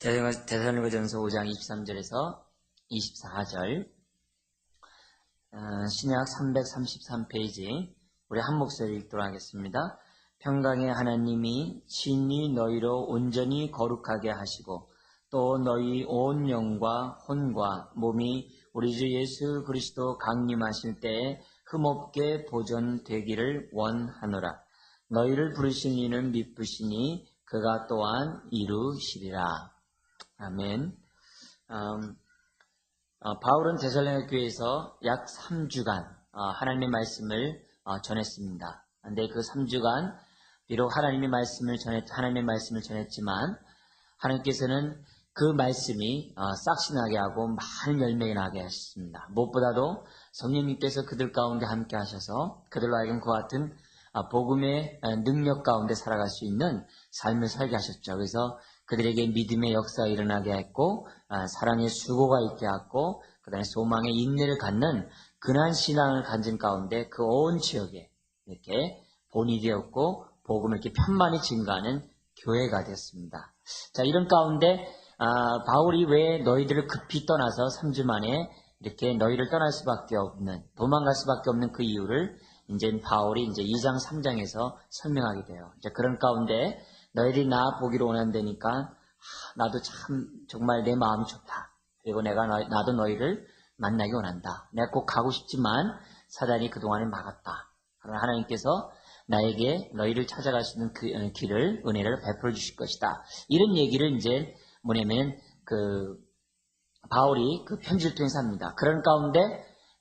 데살로니가전서 5장 23절에서 24절, 신약 333페이지 우리 한 목소리 읽도록 하겠습니다. 평강의 하나님이 친히 너희로 온전히 거룩하게 하시고 또 너희 온 영과 혼과 몸이 우리 주 예수 그리스도 강림하실 때에 흠없게 보존되기를 원하노라. 너희를 부르신 이는 미쁘시니 그가 또한 이루시리라. 아멘. 바울은 데살로니가 교회에서 약 3주간 하나님의 말씀을 전했습니다. 근데 그 3주간 비록 하나님의 말씀을 전했지만 하나님께서는 그 말씀이 싹시 나게 하고 많은 열매가 나게 하셨습니다. 무엇보다도 성령님께서 그들 가운데 함께 하셔서 그들로 하여금 그와 같은 복음의 능력 가운데 살아갈 수 있는 삶을 살게 하셨죠. 그래서 그들에게 믿음의 역사가 일어나게 했고 사랑의 수고가 있게 했고 그 다음에 소망의 인내를 갖는 근한 신앙을 가진 가운데 그 온 지역에 이렇게 본이 되었고 복음을 이렇게 편만히 증가하는 교회가 되었습니다. 자, 이런 가운데 바울이 왜 너희들을 급히 떠나서 3주 만에 이렇게 너희를 떠날 수밖에 없는, 도망갈 수밖에 없는 그 이유를 이제 바울이 이제 2장 3장에서 설명하게 돼요. 이제 그런 가운데 너희들이 나 보기로 원한다니까 나도 참 정말 내 마음이 좋다. 그리고 나도 너희를 만나기 원한다. 내가 꼭 가고 싶지만 사단이 그동안에 막았다. 그러나 하나님께서 나에게 너희를 찾아갈 수 있는 그 길을, 은혜를 베풀어 주실 것이다. 이런 얘기를 이제 뭐냐면 바울이 그 편지를 통해서 합니다. 그런 가운데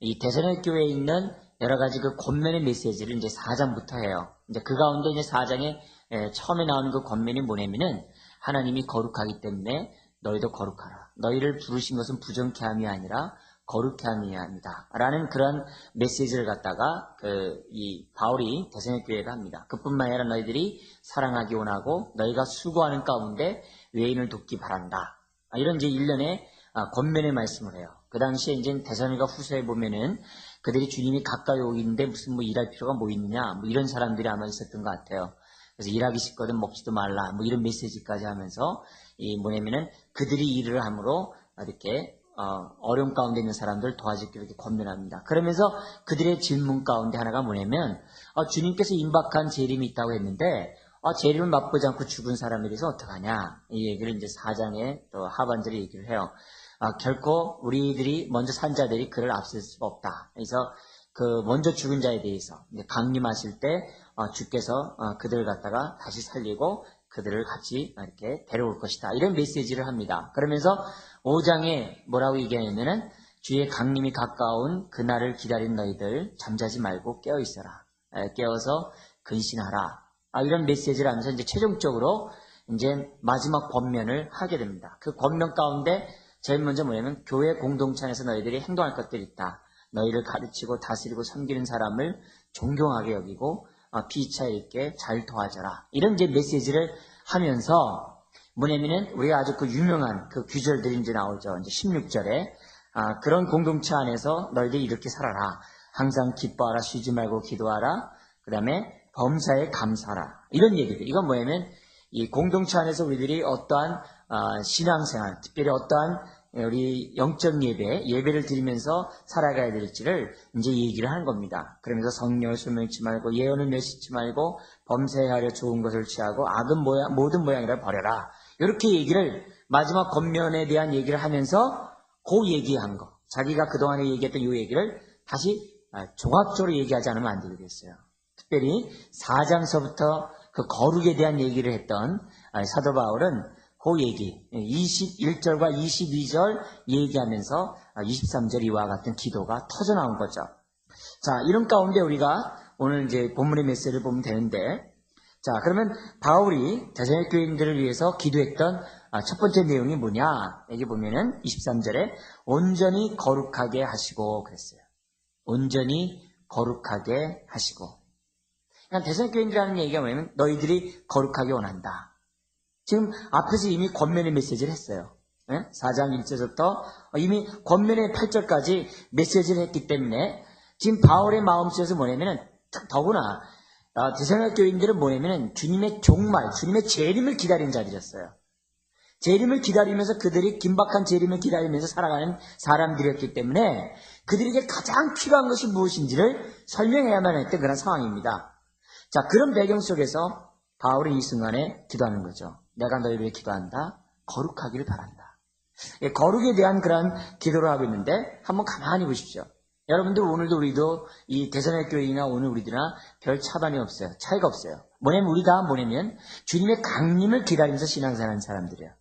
이 데살로니가 교회에 있는 여러 가지 그 권면의 메시지를 이제 4장부터 해요. 이제 그 가운데 이제 4장에 처음에 나오는 그 권면이 뭐냐면은 하나님이 거룩하기 때문에 너희도 거룩하라. 너희를 부르신 것은 부정케 함이 아니라 거룩케 함이 아니다. 라는 그런 메시지를 갖다가 이 바울이 데살로니가 교회에다 합니다. 그뿐만 아니라 너희들이 사랑하기 원하고 너희가 수고하는 가운데 외인을 돕기 바란다. 이런 이제 일련의 권면의 말씀을 해요. 그 당시에 이제 데살로니가 후서에 보면은 그들이 주님이 가까이 오기인데 무슨 일할 필요가 뭐 있느냐, 이런 사람들이 아마 있었던 것 같아요. 그래서 일하기 싫거든 먹지도 말라, 이런 메시지까지 하면서 뭐냐면은 그들이 일을 함으로 이렇게 어려움 가운데 있는 사람들 도와주기로 이렇게 권면합니다. 그러면서 그들의 질문 가운데 하나가 뭐냐면 주님께서 임박한 재림이 있다고 했는데 재림을 맛보지 않고 죽은 사람에 대해서 어떡하냐, 이 얘기를 이제 4장의 또 하반절에 얘기를 해요. 결코 우리들이 먼저 산 자들이 그를 앞설 수가 없다. 그래서 그 먼저 죽은 자에 대해서 강림하실 때 주께서 그들을 갖다가 다시 살리고 그들을 같이 이렇게 데려올 것이다. 이런 메시지를 합니다. 그러면서 5장에 뭐라고 얘기하냐면은 주의 강림이 가까운 그날을 기다린 너희들 잠자지 말고 깨어 있어라. 깨어서 근신하라. 이런 메시지를 하면서 이제 최종적으로 이제 마지막 권면을 하게 됩니다. 그 권면 가운데 제일 먼저 뭐냐면 교회 공동체 안에서 너희들이 행동할 것들이 있다. 너희를 가르치고 다스리고 섬기는 사람을 존경하게 여기고 피차 있게 잘 도와줘라. 이런 이제 메시지를 하면서 뭐냐면은 우리가 아주 그 유명한 그 규절들이 이제 나오죠. 이제 16절에 그런 공동체 안에서 너희들이 이렇게 살아라. 항상 기뻐하라. 쉬지 말고 기도하라. 그 다음에 범사에 감사하라. 이런 얘기들. 이건 뭐냐면 이 공동체 안에서 우리들이 어떠한 신앙생활, 특별히 어떠한 우리 영적 예배를 드리면서 살아가야 될지를 이제 얘기를 하는 겁니다. 그러면서 성령을 소멸치 말고 예언을 멸시치 말고 범사하려 좋은 것을 취하고 악은 모든 모양이라 버려라. 이렇게 얘기를 마지막 권면에 대한 얘기를 하면서 그 얘기한 거, 자기가 그동안에 얘기했던 이 얘기를 다시 종합적으로 얘기하지 않으면 안 되겠어요. 특별히 4장서부터 그 거룩에 대한 얘기를 했던 사도 바울은 그 얘기 21절과 22절 얘기하면서 23절 이와 같은 기도가 터져 나온 거죠. 자, 이런 가운데 우리가 오늘 이제 본문의 메시지를 보면 되는데, 자, 그러면 바울이 데살로니가 교인들을 위해서 기도했던 첫 번째 내용이 뭐냐? 여기 보면은 23절에 온전히 거룩하게 하시고 그랬어요. 온전히 거룩하게 하시고. 그러니까 데살로니가 교인들이라는 얘기가 뭐냐면 너희들이 거룩하게 원한다. 지금 앞에서 이미 권면의 메시지를 했어요. 4장 1절부터 이미 권면의 8절까지 메시지를 했기 때문에 지금 바울의 마음속에서 뭐냐면은 더구나 데살로니가 교인들은 뭐냐면은 주님의 종말, 주님의 재림을 기다린 자들이었어요. 재림을 기다리면서 그들이 긴박한 재림을 기다리면서 살아가는 사람들이었기 때문에 그들에게 가장 필요한 것이 무엇인지를 설명해야만 했던 그런 상황입니다. 자, 그런 배경 속에서 바울은 이 순간에 기도하는 거죠. 내가 너희를 위해 기도한다. 거룩하기를 바란다. 거룩에 대한 그런 기도를 하고 있는데 한번 가만히 보십시오. 여러분들 오늘도 우리도 이 대선의 교회이나 오늘 우리들이나 별 차반이 없어요. 차이가 없어요. 뭐냐면 우리 다 뭐냐면 주님의 강림을 기다리면서 신앙생활하는 사람들이에요.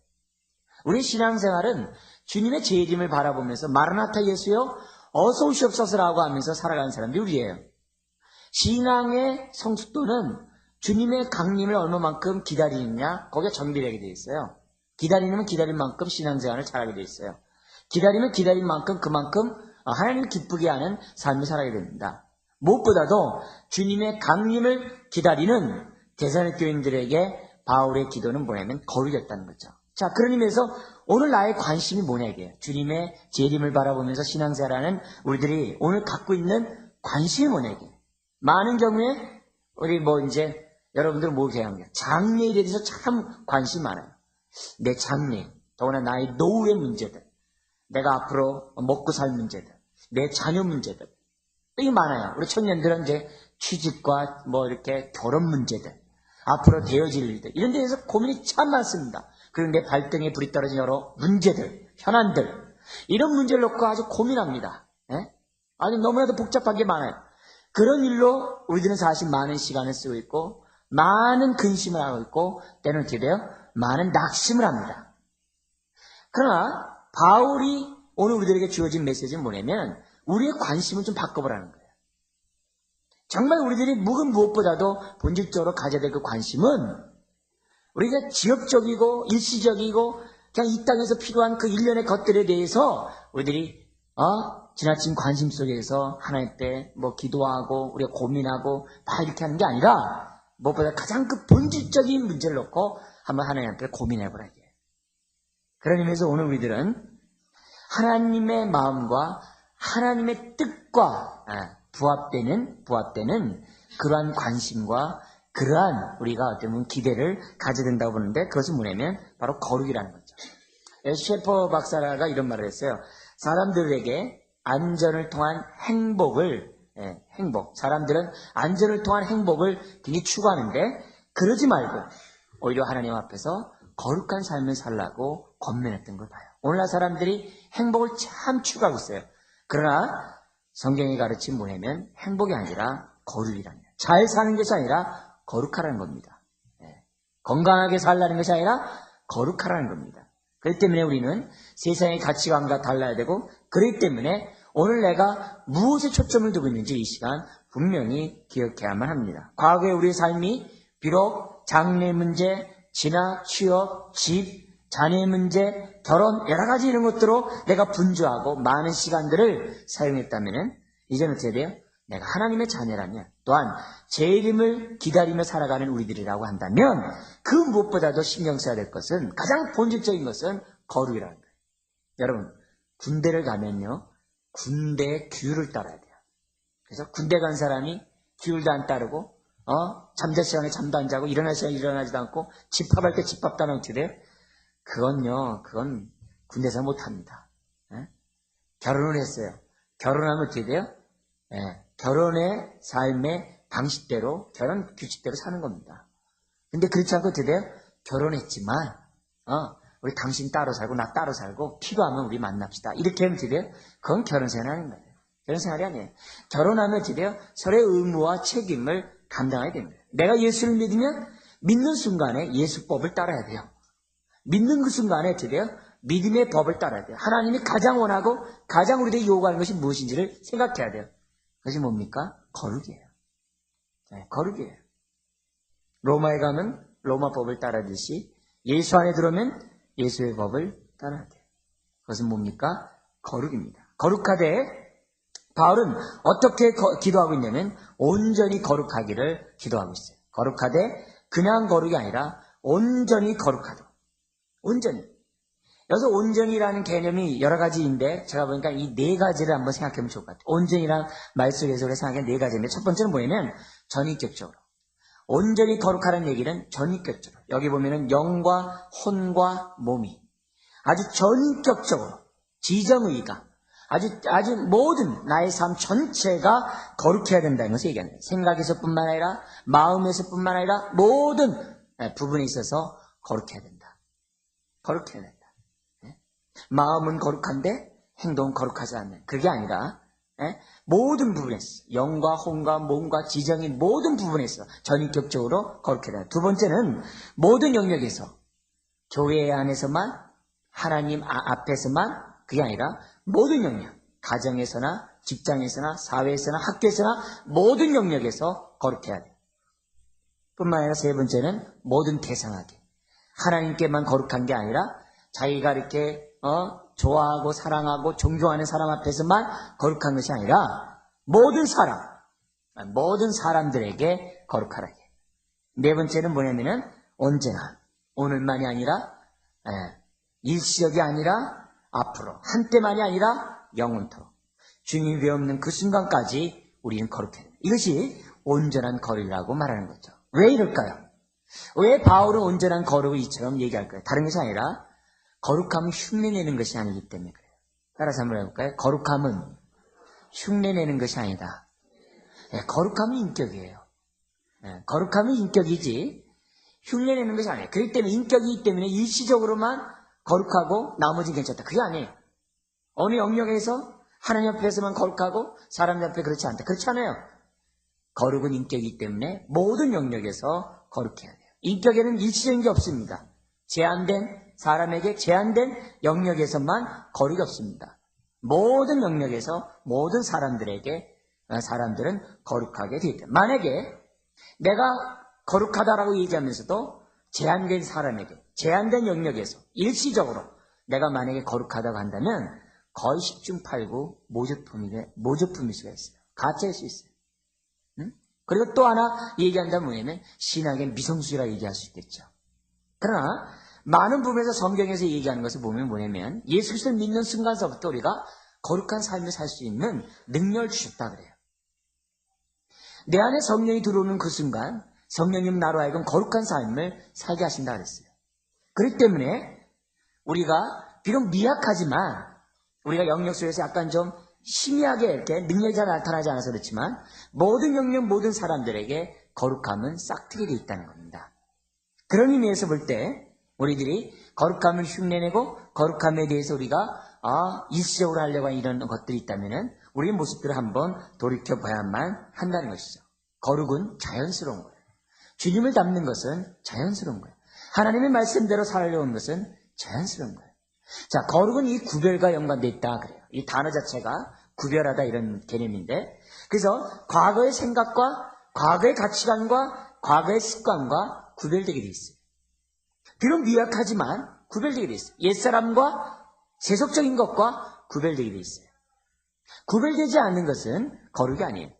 우리 신앙생활은 주님의 재림을 바라보면서 마라나타 예수여 어서 오시옵소서라고 하면서 살아가는 사람들이 우리예요. 신앙의 성숙도는 주님의 강림을 얼마만큼 기다리느냐 거기에 정비되게 되어 있어요. 기다리면 기다린 만큼 신앙생활을 잘하게 되어 있어요. 기다리면 기다린 만큼 그만큼 하나님을 기쁘게 하는 삶을 살아야 됩니다. 무엇보다도 주님의 강림을 기다리는 대사의 교인들에게 바울의 기도는 뭐냐면 거룩이었다는 거죠. 자, 그런 의미에서 오늘 나의 관심이 뭐냐 이게요. 주님의 재림을 바라보면서 신앙생활하는 우리들이 오늘 갖고 있는 관심이 뭐냐 이게. 많은 경우에 우리 여러분들은 뭐 이렇게 하는 거예요. 장래에 대해서 참 관심이 많아요. 내 장래, 더구나 나의 노후의 문제들, 내가 앞으로 먹고 살 문제들, 내 자녀 문제들, 이게 많아요. 우리 청년들은 이제 취직과 이렇게 결혼 문제들, 앞으로 되어질 일들, 이런 데에서 고민이 참 많습니다. 그리고 내 발등에 불이 떨어진 여러 문제들, 현안들, 이런 문제를 놓고 아주 고민합니다. 아주 너무나도 복잡한 게 많아요. 그런 일로 우리들은 사실 많은 시간을 쓰고 있고, 많은 근심을 하고 있고, 때는 어떻게 돼요? 많은 낙심을 합니다. 그러나 바울이 오늘 우리들에게 주어진 메시지는 뭐냐면 우리의 관심을 좀 바꿔보라는 거예요. 정말 우리들이 무엇보다도 본질적으로 가져야 될 그 관심은 우리가 지역적이고 일시적이고 그냥 이 땅에서 필요한 그 일련의 것들에 대해서 우리들이 지나친 관심 속에서 하나님 때 기도하고 우리가 고민하고 다 이렇게 하는 게 아니라 무엇보다 가장 그 본질적인 문제를 놓고 한번 하나님 앞에 고민해보라 이게. 그런 의미에서 오늘 우리들은 하나님의 마음과 하나님의 뜻과 부합되는 그러한 관심과 그러한 우리가 어떻게 보면 기대를 가져야 된다고 보는데 그것은 뭐냐면 바로 거룩이라는 거죠. 셰퍼 박사가 이런 말을 했어요. 사람들에게 안전을 통한 사람들은 안전을 통한 행복을 굉장히 추구하는데 그러지 말고 오히려 하나님 앞에서 거룩한 삶을 살라고 권면했던 걸 봐요. 오늘날 사람들이 행복을 참 추구하고 있어요. 그러나 성경이 가르친 뭐냐면 행복이 아니라 거룩이라는 거예요. 잘 사는 것이 아니라 거룩하라는 겁니다. 건강하게 살라는 것이 아니라 거룩하라는 겁니다. 그렇기 때문에 우리는 세상의 가치관과 달라야 되고 그렇기 때문에 오늘 내가 무엇에 초점을 두고 있는지 이 시간 분명히 기억해야만 합니다. 과거의 우리의 삶이 비록 장래 문제, 진학, 취업, 집, 자녀 문제, 결혼 여러 가지 이런 것들로 내가 분주하고 많은 시간들을 사용했다면 이제는 어떻게 돼요? 내가 하나님의 자녀라면 또한 재림을 기다리며 살아가는 우리들이라고 한다면 그 무엇보다도 신경 써야 될 것은 가장 본질적인 것은 거룩이라는 거예요. 여러분 군대를 가면요 군대의 규율을 따라야 돼요. 그래서 군대 간 사람이 규율도 안 따르고 잠잘 시간에 잠도 안 자고 일어날 시간에 일어나지도 않고 집합할 때 집합도 안 하면 어떻게 돼요? 그건 군대에서 못합니다. 결혼을 했어요. 결혼하면 어떻게 돼요? 결혼의 삶의 방식대로 결혼 규칙대로 사는 겁니다. 근데 그렇지 않고 어떻게 돼요? 결혼했지만 우리 당신 따로 살고 나 따로 살고 필요하면 우리 만납시다. 이렇게 하면 어떻게 돼요? 그건 결혼생활이 아닌 거예요. 결혼생활이 아니에요. 결혼하면 어떻게 돼요? 서로의 의무와 책임을 감당해야 됩니다. 내가 예수를 믿으면 믿는 순간에 예수법을 따라야 돼요. 믿는 그 순간에 어떻게 돼요? 믿음의 법을 따라야 돼요. 하나님이 가장 원하고 가장 우리에게 요구하는 것이 무엇인지를 생각해야 돼요. 그것이 뭡니까? 거룩이에요. 거룩이에요. 로마에 가면 로마 법을 따르듯이 예수 안에 들어오면 예수의 법을 따라야 돼요. 그것은 뭡니까? 거룩입니다. 거룩하되 바울은 어떻게 기도하고 있냐면 온전히 거룩하기를 기도하고 있어요. 거룩하되 그냥 거룩이 아니라 온전히 거룩하다. 온전히. 여기서 온전이라는 개념이 여러 가지인데 제가 보니까 이 네 가지를 한번 생각해보면 좋을 것 같아요. 온전이라는 말 속에서 우리가 생각하는 네 가지인데 첫 번째는 뭐냐면 전인격적으로. 온전히 거룩하라는 얘기는 전인격적으로, 여기 보면은 영과 혼과 몸이 아주 전격적으로 지정의가 아주 모든 나의 삶 전체가 거룩해야 된다는 것을 얘기합니다. 생각에서뿐만 아니라 마음에서뿐만 아니라 모든 부분에 있어서 거룩해야 된다. 거룩해야 된다. 마음은 거룩한데 행동은 거룩하지 않는, 그게 아니라 모든 부분에서, 영과 혼과 몸과 지정인 모든 부분에서 전인격적으로 거룩해야 된다. 두 번째는 모든 영역에서, 교회 안에서만, 하나님 앞에서만, 그게 아니라 모든 영역, 가정에서나 직장에서나 사회에서나 학교에서나 모든 영역에서 거룩해야 돼요. 뿐만 아니라 세 번째는 모든 대상하게, 하나님께만 거룩한 게 아니라 자기가 이렇게 좋아하고 사랑하고 존경하는 사람 앞에서만 거룩한 것이 아니라 모든 사람들에게 거룩하라. 네 번째는 뭐냐면은 언제나, 오늘만이 아니라 일시적이 아니라 앞으로, 한때만이 아니라 영원토록, 주님이 배없는 그 순간까지 우리는 거룩해야 됩니다. 이것이 온전한 거룩이라고 말하는 거죠. 왜 이럴까요? 왜 바울은 온전한 거룩을 이처럼 얘기할까요? 다른 것이 아니라 거룩함은 흉내내는 것이 아니기 때문에 그래요. 따라서 한번 해볼까요? 거룩함은 흉내내는 것이 아니다. 거룩함은 인격이에요. 거룩함은 인격이지 흉내내는 것이 아니에요. 그렇기 때문에 인격이기 때문에 일시적으로만 거룩하고 나머지는 괜찮다. 그게 아니에요. 어느 영역에서 하나님 앞에서만 거룩하고 사람 앞에 그렇지 않다. 그렇지 않아요. 거룩은 인격이기 때문에 모든 영역에서 거룩해야 돼요. 인격에는 일시적인 게 없습니다. 사람에게 제한된 영역에서만 거룩이 없습니다. 모든 영역에서 모든 사람들은 거룩하게 되어 있다. 만약에 내가 거룩하다라고 얘기하면서도 제한된 사람에게, 제한된 영역에서 일시적으로 내가 만약에 거룩하다고 한다면 거의 10중 8구 모조품일 수가 있어요. 가짜일 수 있어요. 그리고 또 하나 얘기한다면 뭐냐면 신학의 미성숙이라고 얘기할 수 있겠죠. 그러나 많은 부분에서 성경에서 얘기하는 것을 보면 뭐냐면 예수 그리스도를 믿는 순간서부터 우리가 거룩한 삶을 살 수 있는 능력을 주셨다 그래요. 내 안에 성령이 들어오는 그 순간 성령님 나로 하여금 거룩한 삶을 살게 하신다 그랬어요. 그렇기 때문에 우리가 비록 미약하지만 우리가 영역 속에서 약간 좀 희미하게 이렇게 능력이 잘 나타나지 않아서 그렇지만 모든 영역 모든 사람들에게 거룩함은 싹트게 되어 있다는 겁니다. 그런 의미에서 볼 때 우리들이 거룩함을 흉내내고 거룩함에 대해서 우리가 일시적으로 하려고 하는 이런 것들이 있다면 우리의 모습들을 한번 돌이켜봐야만 한다는 것이죠. 거룩은 자연스러운 거예요. 주님을 닮는 것은 자연스러운 거예요. 하나님의 말씀대로 살아려는 것은 자연스러운 거예요. 자, 거룩은 이 구별과 연관되어 있다 그래요. 이 단어 자체가 구별하다 이런 개념인데, 그래서 과거의 생각과 과거의 가치관과 과거의 습관과 구별되게 되어 있어요. 비록 미약하지만 구별되게 되어 있어요. 옛사람과 세속적인 것과 구별되게 되어 있어요. 구별되지 않는 것은 거룩이 아니에요.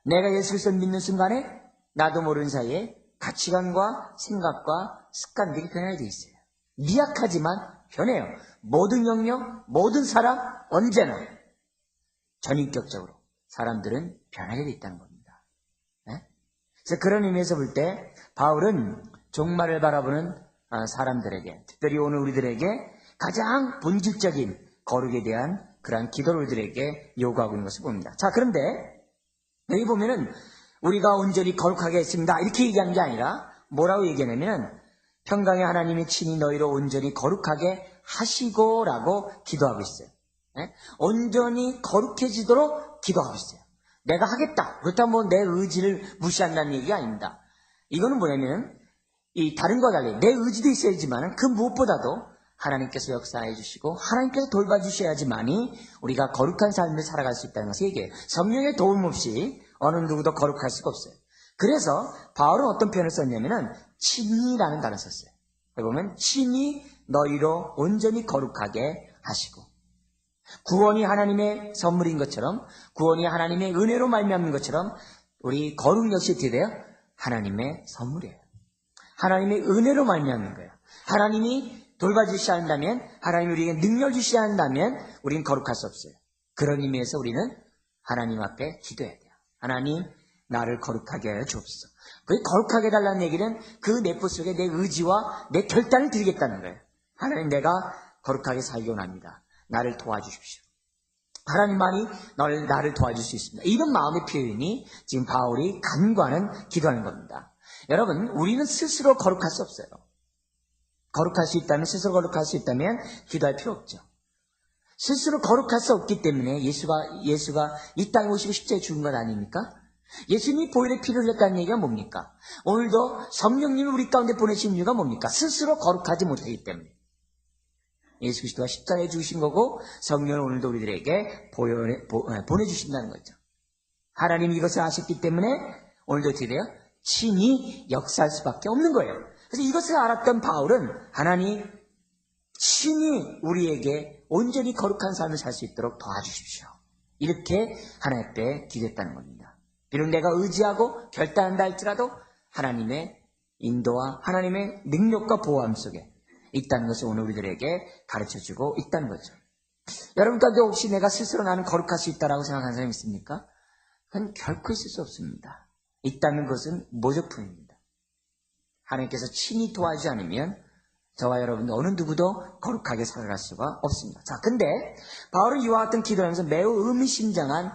내가 예수 그리스도를 믿는 순간에 나도 모르는 사이에 가치관과 생각과 습관들이 변하게 되어 있어요. 미약하지만 변해요. 모든 영역, 모든 사람, 언제나 전인격적으로 사람들은 변하게 되어 있다는 겁니다. 그래서 그런 의미에서 볼 때 바울은 종말을 바라보는 사람들에게, 특별히 오늘 우리들에게 가장 본질적인 거룩에 대한 그러한 기도를 우리들에게 요구하고 있는 것을 봅니다. 자, 그런데 여기 보면은 우리가 온전히 거룩하게 했습니다 이렇게 얘기하는 게 아니라 뭐라고 얘기하냐면 평강의 하나님이 친히 너희로 온전히 거룩하게 하시고라고 기도하고 있어요. 온전히 거룩해지도록 기도하고 있어요. 내가 하겠다. 그렇다면 뭐 내 의지를 무시한다는 얘기가 아닙니다. 이거는 뭐냐면 이 다른 거와 달리 내 의지도 있어야지만 그 무엇보다도 하나님께서 역사해 주시고 하나님께서 돌봐주셔야지만이 우리가 거룩한 삶을 살아갈 수 있다는 것을 얘기해요. 성령의 도움 없이 어느 누구도 거룩할 수가 없어요. 그래서 바울은 어떤 표현을 썼냐면은 친히라는 단어를 썼어요. 여기 보면 친히 너희로 온전히 거룩하게 하시고, 구원이 하나님의 선물인 것처럼, 구원이 하나님의 은혜로 말미암는 것처럼 우리 거룩 역시 어떻게 돼요? 하나님의 선물이에요. 하나님의 은혜로 말미암는 거예요. 하나님이 돌봐주셔야 한다면, 하나님이 우리에게 능력을 주셔야 한다면 우리는 거룩할 수 없어요. 그런 의미에서 우리는 하나님 앞에 기도해야 돼요. 하나님, 나를 거룩하게 하여 주옵소서. 그 거룩하게 해달라는 얘기는 그 내포 속에 내 의지와 내 결단을 드리겠다는 거예요. 하나님, 내가 거룩하게 살기 원합니다. 나를 도와주십시오. 하나님만이 나를 도와줄 수 있습니다. 이런 마음의 표현이 지금 바울이 간구하는, 기도하는 겁니다. 여러분, 우리는 스스로 거룩할 수 없어요. 거룩할 수 있다면, 스스로 거룩할 수 있다면 기도할 필요 없죠. 스스로 거룩할 수 없기 때문에 예수가 이 땅에 오시고 십자가에 죽은 것 아닙니까? 예수님이 보혈의 피를 흘렸다는 얘기가 뭡니까? 오늘도 성령님을 우리 가운데 보내신 이유가 뭡니까? 스스로 거룩하지 못하기 때문에. 예수 그리스도가 십자가에 죽으신 거고 성령을 오늘도 우리들에게 보내주신다는 거죠. 하나님이 이것을 아셨기 때문에 오늘도 어떻게 돼요? 친히 역사할 수밖에 없는 거예요. 그래서 이것을 알았던 바울은 하나님 친히 우리에게 온전히 거룩한 삶을 살 수 있도록 도와주십시오. 이렇게 하나님 앞에 기도했다는 겁니다. 비록 내가 의지하고 결단한다 할지라도 하나님의 인도와 하나님의 능력과 보호함 속에 있다는 것을 오늘 우리들에게 가르쳐주고 있다는 거죠. 여러분 가운데 혹시 내가 스스로 나는 거룩할 수 있다라고 생각하는 사람이 있습니까? 그건 결코 있을 수 없습니다. 있다는 것은 모조품입니다. 하나님께서 친히 도와주지 않으면 저와 여러분도 어느 누구도 거룩하게 살아갈 수가 없습니다. 자, 근데 바울은 이와 같은 기도를 하면서 매우 의미심장한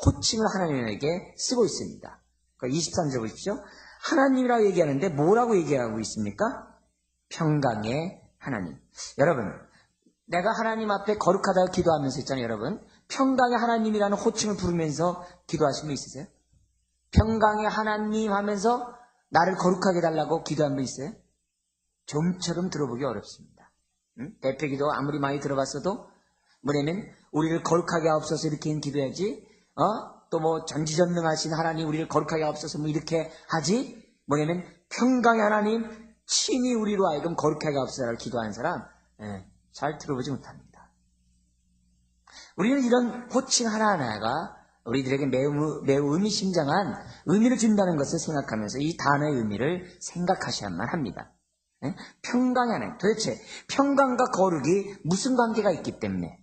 호칭을 하나님에게 쓰고 있습니다. 23절 보십시오. 하나님이라고 얘기하는데 뭐라고 얘기하고 있습니까? 평강의 하나님. 여러분, 내가 하나님 앞에 거룩하다고 기도하면서 있잖아요, 여러분. 평강의 하나님이라는 호칭을 부르면서 기도하신 분 있으세요? 평강의 하나님 하면서 나를 거룩하게 해달라고 기도한 분 있어요? 좀처럼 들어보기 어렵습니다. 대표기도 아무리 많이 들어봤어도 뭐냐면 우리를 거룩하게 하옵소서 이렇게 기도해야지, 또 뭐 전지전능하신 하나님 우리를 거룩하게 하옵소서 뭐 이렇게 하지, 뭐냐면 평강의 하나님 친히 우리로 하여금 거룩하게 하옵소서를 기도하는 사람 잘 들어보지 못합니다. 우리는 이런 호칭 하나하나가 우리들에게 매우 의미심장한 의미를 준다는 것을 생각하면서 이 단어의 의미를 생각하셔야만 합니다. 평강의 하나님. 도대체 평강과 거룩이 무슨 관계가 있기 때문에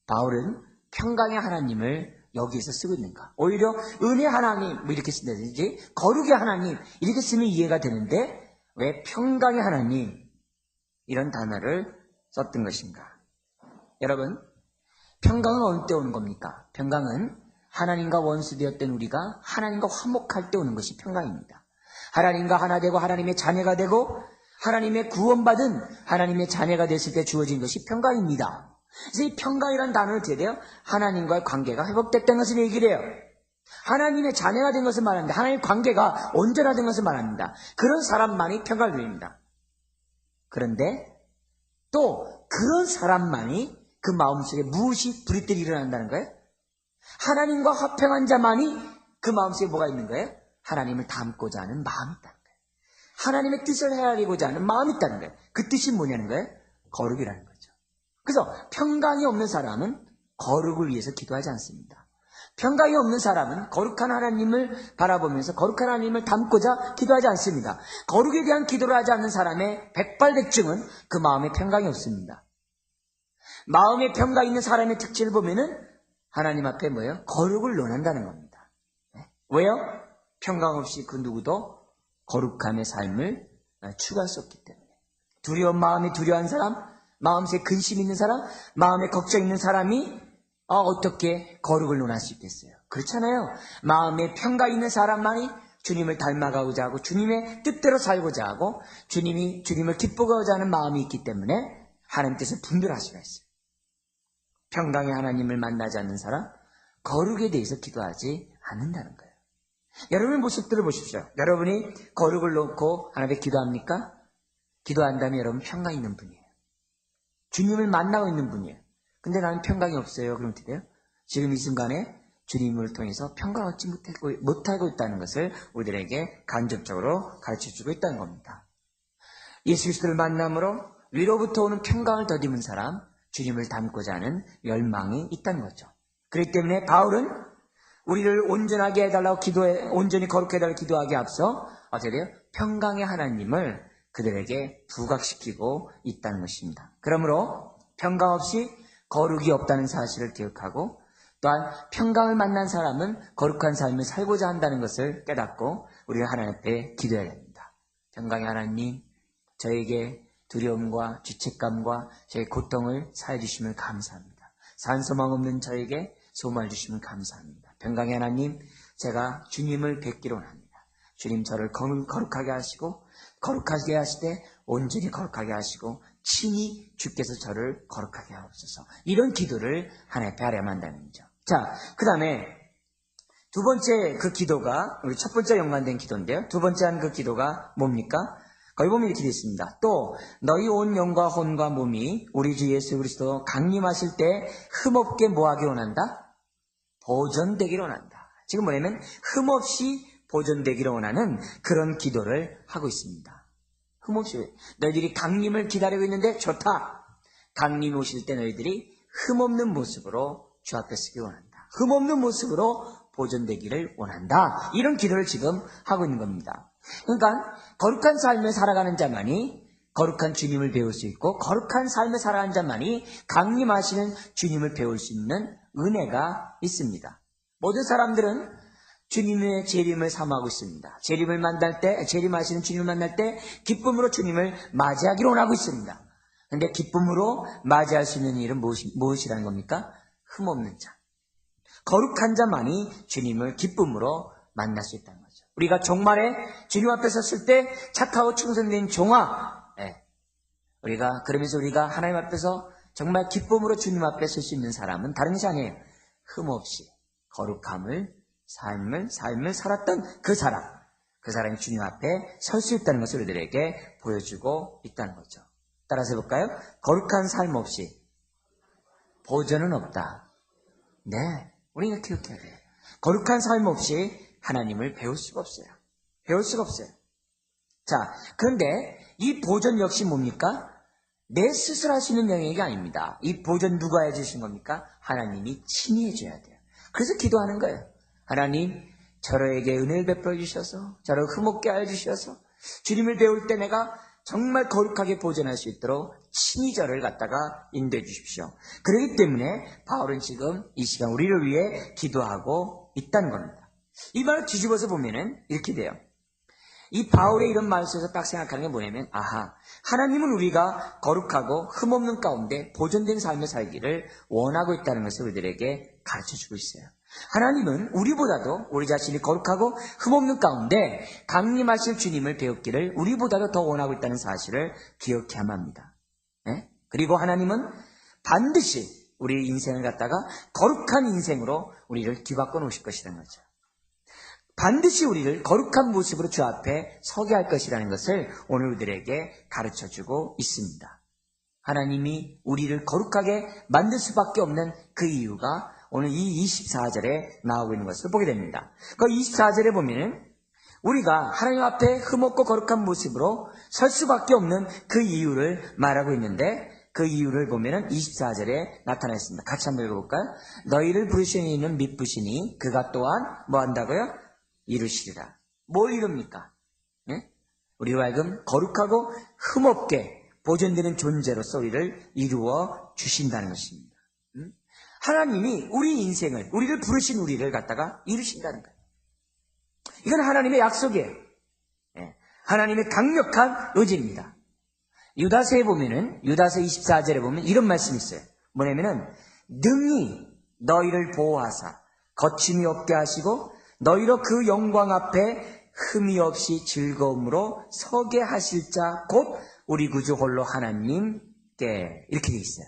바울은 평강의 하나님을 여기에서 쓰고 있는가? 오히려 은혜 하나님 뭐 이렇게 쓴다든지 거룩의 하나님 이렇게 쓰면 이해가 되는데 왜 평강의 하나님 이런 단어를 썼던 것인가? 여러분, 평강은 어느 때 오는 겁니까? 평강은 하나님과 원수되었던 우리가 하나님과 화목할 때 오는 것이 평강입니다. 하나님과 하나 되고 하나님의 자녀가 되고 하나님의 구원받은 하나님의 자녀가 됐을 때 주어진 것이 평강입니다. 그래서 이 평강이라는 단어는 어떻게 돼요? 하나님과의 관계가 회복됐다는 것을 얘기를 해요. 하나님의 자녀가 된 것을 말합니다. 하나님의 관계가 온전화된 것을 말합니다. 그런 사람만이 평강을 누립니다. 그런데 또 그런 사람만이 그 마음속에 무엇이 불이들이 일어난다는 거예요? 하나님과 화평한 자만이 그 마음속에 뭐가 있는 거예요? 하나님을 닮고자 하는 마음이 있다는 거예요. 하나님의 뜻을 헤아리고자 하는 마음이 있다는 거예요. 그 뜻이 뭐냐는 거예요? 거룩이라는 거죠. 그래서 평강이 없는 사람은 거룩을 위해서 기도하지 않습니다. 평강이 없는 사람은 거룩한 하나님을 바라보면서 거룩한 하나님을 닮고자 기도하지 않습니다. 거룩에 대한 기도를 하지 않는 사람의 백발백중은 그 마음에 평강이 없습니다. 마음에 평강이 있는 사람의 특징을 보면은 하나님 앞에 뭐예요? 거룩을 논한다는 겁니다. 왜요? 평강 없이 그 누구도 거룩함의 삶을 추구할 수 없기 때문에. 두려운 마음이 두려운 사람, 마음속에 근심 있는 사람, 마음에 걱정 있는 사람이 어떻게 거룩을 논할 수 있겠어요? 그렇잖아요. 마음에 평강 있는 사람만이 주님을 닮아가고자 하고 주님의 뜻대로 살고자 하고 주님을 기쁘고자 하는 마음이 있기 때문에 하나님 뜻을 분별할 수가 있어요. 평강의 하나님을 만나지 않는 사람, 거룩에 대해서 기도하지 않는다는 거예요. 여러분의 모습들을 보십시오. 여러분이 거룩을 놓고 하나님께 기도합니까? 기도한다면 여러분 평강 있는 분이에요. 주님을 만나고 있는 분이에요. 근데 나는 평강이 없어요. 그럼 어떻게 돼요? 지금 이 순간에 주님을 통해서 평강을 얻지 못하고 있다는 것을 우리들에게 간접적으로 가르쳐주고 있다는 겁니다. 예수 그리스도를 만남으로 위로부터 오는 평강을 더듬은 사람, 주님을 닮고자 하는 열망이 있다는 거죠. 그렇기 때문에 바울은 우리를 온전하게 해달라고 온전히 거룩해 해달라고 기도하기에 앞서 어떻게 돼요? 평강의 하나님을 그들에게 부각시키고 있다는 것입니다. 그러므로 평강 없이 거룩이 없다는 사실을 기억하고 또한 평강을 만난 사람은 거룩한 삶을 살고자 한다는 것을 깨닫고 우리가 하나님 앞에 기도해야 됩니다. 평강의 하나님, 저에게 두려움과 죄책감과 저의 고통을 사해 주심을 감사합니다. 산소망 없는 저에게 소망을 주시면 감사합니다. 평강의 하나님, 제가 주님을 뵙기로 합니다. 주님 저를 거룩하게 하시고 거룩하게 하시되 온전히 거룩하게 하시고 친히 주께서 저를 거룩하게 하옵소서. 이런 기도를 하나님 앞에 하려면 한다는 거죠. 자, 그 다음에 두 번째 그 기도가 우리 첫 번째 연관된 기도인데요. 두 번째 한 그 기도가 뭡니까? 거기 보면 이렇게 되어 있습니다. 또 너희 온 영과 혼과 몸이 우리 주 예수 그리스도 강림하실 때 흠없게 뭐하기 원한다? 보존되기를 원한다. 지금 뭐냐면 흠없이 보존되기를 원하는 그런 기도를 하고 있습니다. 흠없이 너희들이 강림을 기다리고 있는데 좋다. 강림 오실 때 너희들이 흠없는 모습으로 주 앞에 서기 원한다. 흠없는 모습으로 보존되기를 원한다. 이런 기도를 지금 하고 있는 겁니다. 그러니까 거룩한 삶을 살아가는 자만이 거룩한 주님을 배울 수 있고 거룩한 삶을 살아가는 자만이 강림하시는 주님을 배울 수 있는 은혜가 있습니다. 모든 사람들은 주님의 재림을 사모하고 있습니다. 재림하시는 주님을 만날 때 기쁨으로 주님을 맞이하기로 원하고 있습니다. 그런데 기쁨으로 맞이할 수 있는 일은 무엇이라는 겁니까? 흠없는 자. 거룩한 자만이 주님을 기쁨으로 만날 수 있다는 거죠. 우리가 종말에 주님 앞에 섰을 때 착하고 충성된 종아, 그러면서 우리가 하나님 앞에서 정말 기쁨으로 주님 앞에 설 수 있는 사람은 다른 것이 아니에요. 흠없이 거룩함을 삶을 살았던 그 사람이 주님 앞에 설 수 있다는 것을 우리들에게 보여주고 있다는 거죠. 따라서 해볼까요? 거룩한 삶 없이 보존은 없다. 네, 우리가 기억해야 돼요. 거룩한 삶 없이 하나님을 배울 수가 없어요. 자, 그런데 이 보존 역시 뭡니까? 내 스스로 할 수 있는 영역이 아닙니다. 이 보존 누가 해주신 겁니까? 하나님이 친히 해줘야 돼요. 그래서 기도하는 거예요. 하나님, 저에게 은혜를 베풀어 주셔서 저를 흠없게 하여 주셔서 주님을 배울 때 내가 정말 거룩하게 보존할 수 있도록 친히 저를 갖다가 인도해 주십시오. 그렇기 때문에 바울은 지금 이 시간 우리를 위해 기도하고 있다는 겁니다. 이 말을 뒤집어서 보면은 이렇게 돼요. 이 바울의 이런 말을 써서 딱 생각하는 게 뭐냐면, 하나님은 우리가 거룩하고 흠없는 가운데 보존된 삶을 살기를 원하고 있다는 것을 우리들에게 가르쳐주고 있어요. 하나님은 우리보다도 우리 자신이 거룩하고 흠없는 가운데 강림하실 주님을 배웠기를 우리보다도 더 원하고 있다는 사실을 기억해야만 합니다. 그리고 하나님은 반드시 우리 인생을 갖다가 거룩한 인생으로 우리를 뒤바꿔 놓으실 것이라는 거죠. 반드시 우리를 거룩한 모습으로 주 앞에 서게 할 것이라는 것을 오늘 우리들에게 가르쳐주고 있습니다. 하나님이 우리를 거룩하게 만들 수밖에 없는 그 이유가 오늘 이 24절에 나오고 있는 것을 보게 됩니다. 그 24절에 보면은 우리가 하나님 앞에 흠없고 거룩한 모습으로 설 수밖에 없는 그 이유를 말하고 있는데 그 이유를 보면은 24절에 나타나 있습니다. 같이 한번 읽어볼까요? 너희를 부르시는 이는 미쁘시니 그가 또한 뭐 한다고요? 이루시리라. 뭘 이룹니까? 우리로 하여금 거룩하고 흠없게 보존되는 존재로서 우리를 이루어 주신다는 것입니다. 하나님이 우리 인생을, 우리를 부르신 우리를 갖다가 이루신다는 거예요. 이건 하나님의 약속이에요. 하나님의 강력한 의지입니다. 유다서에 보면은, 유다서 24절에 보면 이런 말씀이 있어요. 뭐냐면은, 능히 너희를 보호하사, 거침이 없게 하시고, 너희로 그 영광 앞에 흠이 없이 즐거움으로 서게 하실 자, 곧 우리 구주 홀로 하나님께. 이렇게 되어 있어요.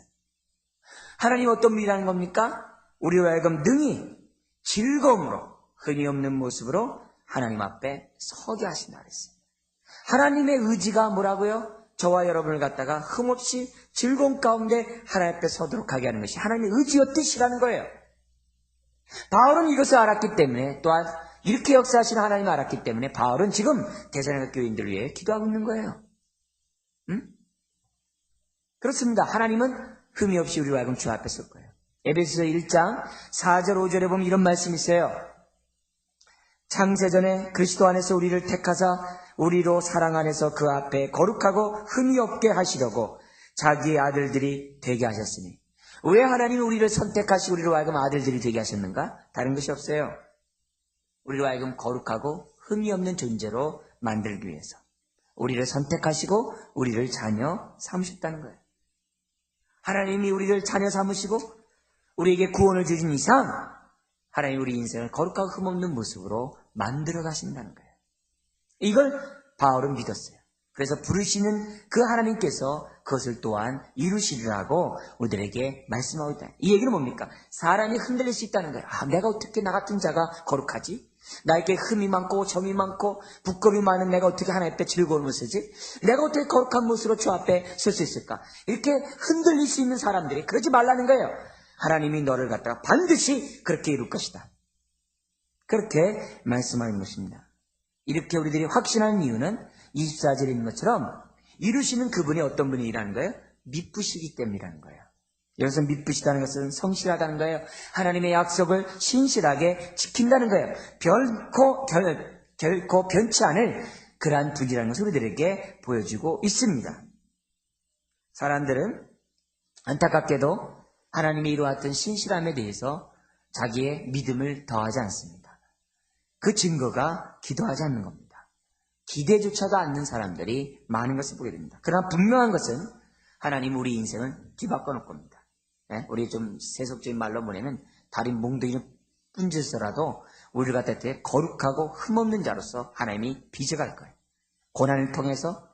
하나님 어떤 분이라는 겁니까? 우리로 하여금 능히 즐거움으로 흠이 없는 모습으로 하나님 앞에 서게 하신다 그랬어요. 하나님의 의지가 뭐라고요? 저와 여러분을 갖다가 흠없이 즐거움 가운데 하나님 앞에 서도록 하게 하는 것이 하나님의 의지였듯이라는 거예요. 바울은 이것을 알았기 때문에 또한 이렇게 역사하시는 하나님을 알았기 때문에 바울은 지금 데살로니가 교인들을 위해 기도하고 있는 거예요. 그렇습니다. 하나님은 흠이 없이 우리와 하여금 주 앞에 설 거예요. 에베소서 1장 4절 5절에 보면 이런 말씀이 있어요. 창세전에 그리스도 안에서 우리를 택하사 우리로 사랑 안에서 그 앞에 거룩하고 흠이 없게 하시려고 자기의 아들들이 되게 하셨으니 왜 하나님이 우리를 선택하시고 우리로 하여금 아들들이 되게 하셨는가? 다른 것이 없어요. 우리로 하여금 거룩하고 흠이 없는 존재로 만들기 위해서. 우리를 선택하시고 우리를 자녀 삼으셨다는 거예요. 하나님이 우리를 자녀 삼으시고 우리에게 구원을 주신 이상 하나님이 우리 인생을 거룩하고 흠없는 모습으로 만들어 가신다는 거예요. 이걸 바울은 믿었어요. 그래서 부르시는 그 하나님께서 그것을 또한 이루시리라고 우리들에게 말씀하고 있다. 이 얘기는 뭡니까? 사람이 흔들릴 수 있다는 거예요. 내가 어떻게 나 같은 자가 거룩하지? 나에게 흠이 많고 점이 많고 부끄러움이 많은 내가 어떻게 하나님 앞에 즐거움을 쓰지? 내가 어떻게 거룩한 모습으로 주 앞에 설 수 있을까? 이렇게 흔들릴 수 있는 사람들이 그러지 말라는 거예요. 하나님이 너를 갖다가 반드시 그렇게 이룰 것이다. 그렇게 말씀하는 것입니다. 이렇게 우리들이 확신하는 이유는 24절에 있는 것처럼 이루시는 그분이 어떤 분이라는 거예요? 미쁘시기 때문이라는 거예요. 여기서 미쁘시다는 것은 성실하다는 거예요. 하나님의 약속을 신실하게 지킨다는 거예요. 결코 변치 않을 그러한 분이라는 것을 우리들에게 보여주고 있습니다. 사람들은 안타깝게도 하나님이 이루었던 신실함에 대해서 자기의 믿음을 더하지 않습니다. 그 증거가 기도하지 않는 겁니다. 기대조차도 않는 사람들이 많은 것을 보게 됩니다. 그러나 분명한 것은 하나님 우리 인생을 뒤바꿔 놓을 겁니다. 우리 좀 세속적인 말로 보내면 다리 몽둥이를 뿐져서라도 우리를 갖다 때 거룩하고 흠없는 자로서 하나님이 빚어갈 거예요. 고난을 통해서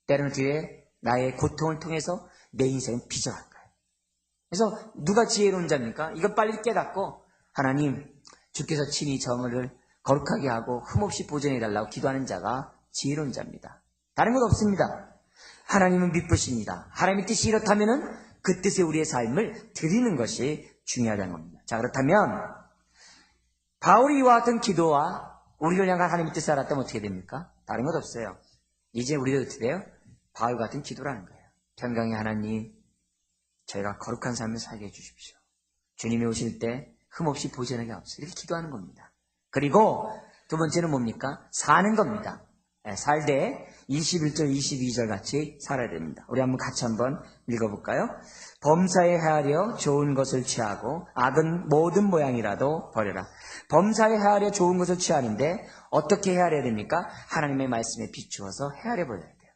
때로는 뒤에 나의 고통을 통해서 내 인생은 빚어갈 거예요. 그래서 누가 지혜로운 자입니까? 이거 빨리 깨닫고 하나님 주께서 친히 저를 거룩하게 하고 흠없이 보존해달라고 기도하는 자가 지혜로운 자입니다. 다른 것 없습니다. 하나님은 미쁘십니다. 하나님의 뜻이 이렇다면은 그 뜻에 우리의 삶을 드리는 것이 중요하다는 겁니다. 자, 그렇다면 바울이 이와 같은 기도와 우리를 향한 하나님의 뜻을 알았다면 어떻게 됩니까? 다른 것 없어요. 이제 우리도 어떻게 돼요? 바울 같은 기도라는 거예요. 평강의 하나님, 저희가 거룩한 삶을 살게 해주십시오. 주님이 오실 때 흠없이 보존하게 하옵소서. 이렇게 기도하는 겁니다. 그리고 두 번째는 뭡니까? 사는 겁니다. 살 때 21절, 22절 같이 살아야 됩니다. 우리 같이 한번 읽어볼까요? 범사에 헤아려 좋은 것을 취하고 악은 모든 모양이라도 버려라. 범사에 헤아려 좋은 것을 취하는데 어떻게 헤아려야 됩니까? 하나님의 말씀에 비추어서 헤아려 버려야 돼요.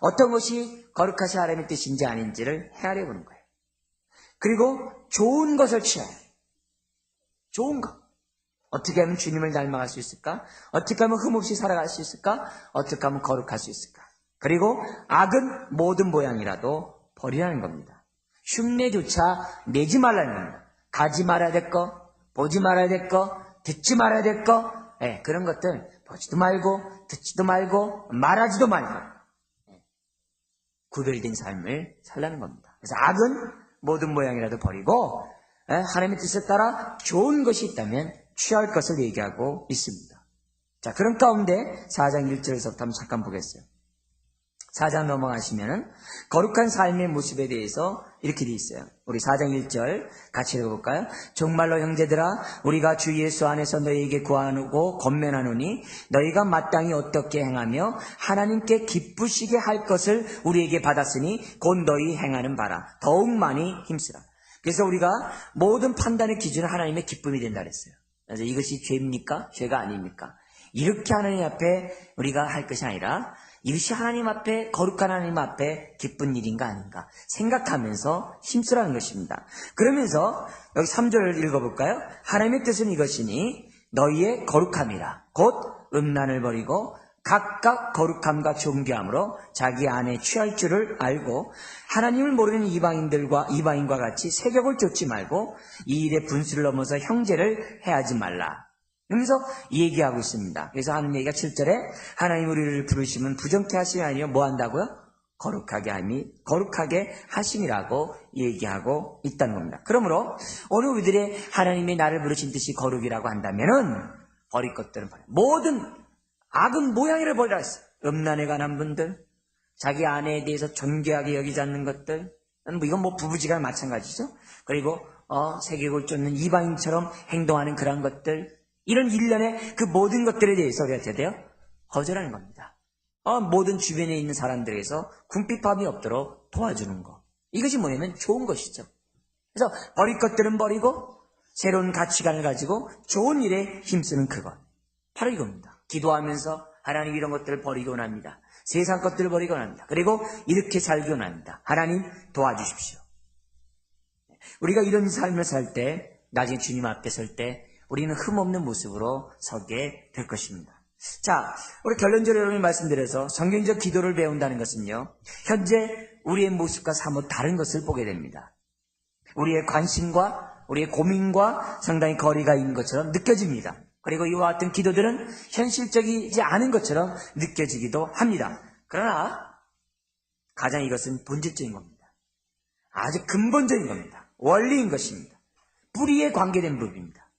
어떤 것이 거룩하신 하나님의 뜻인지 아닌지를 헤아려 보는 거예요. 그리고 좋은 것을 취해요. 좋은 것. 어떻게 하면 주님을 닮아갈 수 있을까? 어떻게 하면 흠없이 살아갈 수 있을까? 어떻게 하면 거룩할 수 있을까? 그리고 악은 모든 모양이라도 버리라는 겁니다. 흉내조차 내지 말라는 겁니다. 가지 말아야 될 거, 보지 말아야 될 거, 듣지 말아야 될 거, 그런 것들 보지도 말고 듣지도 말고 말하지도 말고 구별된 삶을 살라는 겁니다. 그래서 악은 모든 모양이라도 버리고 하나님의 뜻에 따라 좋은 것이 있다면 취할 것을 얘기하고 있습니다. 자, 그런 가운데 4장 1절에서부터 한번 잠깐 보겠어요. 4장 넘어가시면은 거룩한 삶의 모습에 대해서 이렇게 되어 있어요. 우리 4장 1절 같이 읽어볼까요? 정말로 형제들아 우리가 주 예수 안에서 너희에게 구하고 권면하노니 너희가 마땅히 어떻게 행하며 하나님께 기쁘시게 할 것을 우리에게 받았으니 곧 너희 행하는 바라 더욱 많이 힘쓰라. 그래서 우리가 모든 판단의 기준은 하나님의 기쁨이 된다 그랬어요. 그래서 이것이 죄입니까? 죄가 아닙니까? 이렇게 하나님 앞에 우리가 할 것이 아니라 이것이 하나님 앞에 거룩한 하나님 앞에 기쁜 일인가 아닌가 생각하면서 힘쓰라는 것입니다. 그러면서 여기 3절을 읽어볼까요? 하나님의 뜻은 이것이니 너희의 거룩함이라 곧 음란을 버리고 각각 거룩함과 존귀함으로 자기 안에 취할 줄을 알고 하나님을 모르는 이방인과 같이 세격을 쫓지 말고 이 일의 분수를 넘어서 형제를 해하지 말라. 그러면서 얘기하고 있습니다. 그래서 하는 얘기가 7절에 하나님 우리를 부르시면 부정케 하심이 아니요 뭐 한다고요? 거룩하게 하심이라고 얘기하고 있다는 겁니다. 그러므로 오늘 우리들의 하나님이 나를 부르신 뜻이 거룩이라고 한다면은 버릴 것들은 버려. 모든 악은 모양이를 버리라 했어요. 음란에 관한 분들, 자기 아내에 대해서 존귀하게 여기지 않는 것들, 이건 부부지간 마찬가지죠. 그리고 세계를 쫓는 이방인처럼 행동하는 그런 것들, 이런 일련의 그 모든 것들에 대해서 우리가 어떻게 돼요? 거절하는 겁니다. 모든 주변에 있는 사람들에서 궁핍함이 없도록 도와주는 것. 이것이 뭐냐면 좋은 것이죠. 그래서 버릴 것들은 버리고 새로운 가치관을 가지고 좋은 일에 힘쓰는 그것. 바로 이겁니다. 기도하면서 하나님 이런 것들을 버리기 원합니다. 세상 것들을 버리기 원합니다. 그리고 이렇게 살기 원합니다. 하나님 도와주십시오. 우리가 이런 삶을 살 때, 나중에 주님 앞에 설 때 우리는 흠없는 모습으로 서게 될 것입니다. 자, 우리 결론적으로 여러분이 말씀드려서 성경적 기도를 배운다는 것은요, 현재 우리의 모습과 사뭇 다른 것을 보게 됩니다. 우리의 관심과 우리의 고민과 상당히 거리가 있는 것처럼 느껴집니다. 그리고 이와 같은 기도들은 현실적이지 않은 것처럼 느껴지기도 합니다. 그러나 가장 이것은 본질적인 겁니다. 아주 근본적인 겁니다. 원리인 것입니다. 뿌리에 관계된 부분입니다.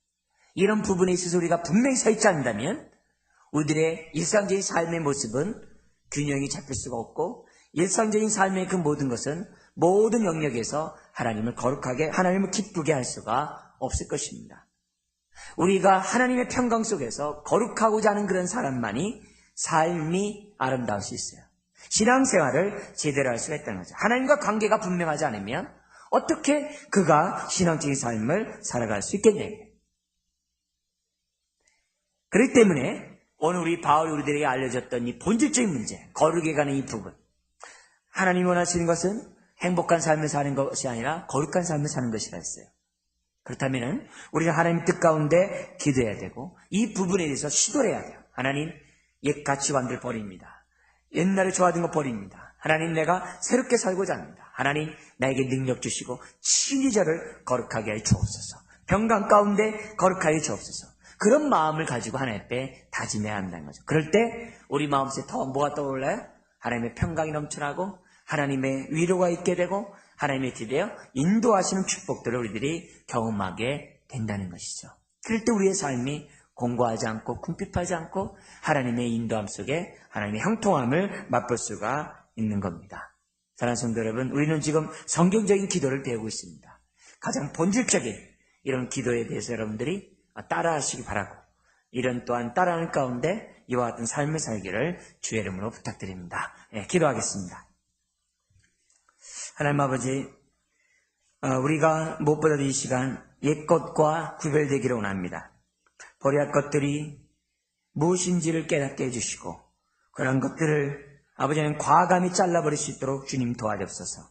이런 부분에 있어서 우리가 분명히 서 있지 않는다면 우리들의 일상적인 삶의 모습은 균형이 잡힐 수가 없고, 일상적인 삶의 그 모든 것은 모든 영역에서 하나님을 거룩하게, 하나님을 기쁘게 할 수가 없을 것입니다. 우리가 하나님의 평강 속에서 거룩하고자 하는 그런 사람만이 삶이 아름다울 수 있어요. 신앙생활을 제대로 할 수가 있다는 거죠. 하나님과 관계가 분명하지 않으면 어떻게 그가 신앙적인 삶을 살아갈 수 있겠냐고요. 그렇기 때문에 오늘 우리 바울이 우리들에게 알려줬던 이 본질적인 문제, 거룩에 관한 이 부분, 하나님이 원하시는 것은 행복한 삶을 사는 것이 아니라 거룩한 삶을 사는 것이라 했어요. 그렇다면 우리는 하나님 뜻 가운데 기도해야 되고, 이 부분에 대해서 시도를 해야 돼요. 하나님, 옛 가치관들 버립니다. 옛날에 좋아하던 거 버립니다. 하나님, 내가 새롭게 살고자 합니다. 하나님, 나에게 능력 주시고 친히 저를 거룩하게 해 주옵소서. 평강 가운데 거룩하게 해 주옵소서. 그런 마음을 가지고 하나님 앞에 다짐해야 한다는 거죠. 그럴 때 우리 마음속에 더 뭐가 떠올라요? 하나님의 평강이 넘쳐나고 하나님의 위로가 있게 되고 하나님의 뒤되어 인도하시는 축복들을 우리들이 경험하게 된다는 것이죠. 그럴 때 우리의 삶이 공고하지 않고 궁핍하지 않고 하나님의 인도함 속에 하나님의 형통함을 맛볼 수가 있는 겁니다. 사랑하는 성도 여러분, 우리는 지금 성경적인 기도를 배우고 있습니다. 가장 본질적인 이런 기도에 대해서 여러분들이 따라하시기 바라고, 이런 또한 따라하는 가운데 이와 같은 삶을 살기를 주의 이름으로 부탁드립니다. 기도하겠습니다. 하나님 아버지, 우리가 무엇보다도 이 시간 옛것과 구별되기를 원합니다. 버려야 할 것들이 무엇인지를 깨닫게 해주시고, 그런 것들을 아버지는 과감히 잘라버릴 수 있도록 주님 도와주옵소서.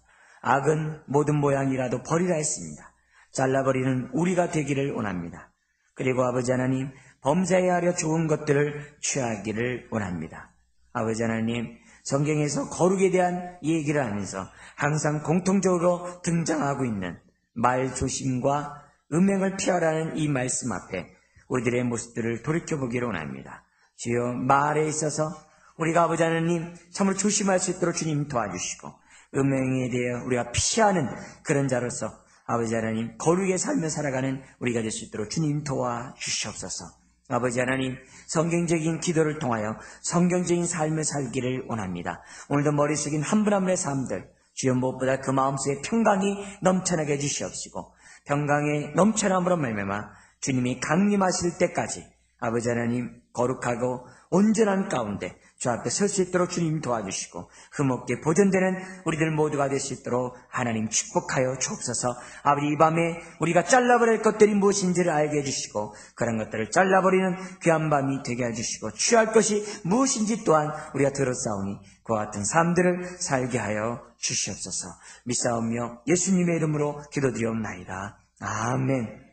악은 모든 모양이라도 버리라 했습니다. 잘라버리는 우리가 되기를 원합니다. 그리고 아버지 하나님, 범죄해야 하려 좋은 것들을 취하기를 원합니다. 아버지 하나님, 성경에서 거룩에 대한 얘기를 하면서 항상 공통적으로 등장하고 있는 말 조심과 음행을 피하라는 이 말씀 앞에 우리들의 모습들을 돌이켜보기를 원합니다. 주여, 말에 있어서 우리가 아버지 하나님 참으로 조심할 수 있도록 주님 도와주시고, 음행에 대해 우리가 피하는 그런 자로서 아버지 하나님 거룩의 삶을 살아가는 우리가 될 수 있도록 주님 도와주시옵소서. 아버지 하나님, 성경적인 기도를 통하여 성경적인 삶을 살기를 원합니다. 오늘도 머릿속인 한 분 한 분의 삶들, 주여 무엇보다 그 마음속에 평강이 넘쳐나게 해주시옵시고, 평강의 넘쳐남으로 말미암아 주님이 강림하실 때까지 아버지 하나님 거룩하고 온전한 가운데 주 앞에 설 수 있도록 주님 도와주시고, 흠없게 보존되는 우리들 모두가 될 수 있도록 하나님 축복하여 주옵소서. 아버지, 이 밤에 우리가 잘라버릴 것들이 무엇인지를 알게 해주시고, 그런 것들을 잘라버리는 귀한 밤이 되게 해주시고, 취할 것이 무엇인지 또한 우리가 들었사오니 그와 같은 삶들을 살게 하여 주시옵소서. 믿사오며 예수님의 이름으로 기도드리옵나이다. 아멘.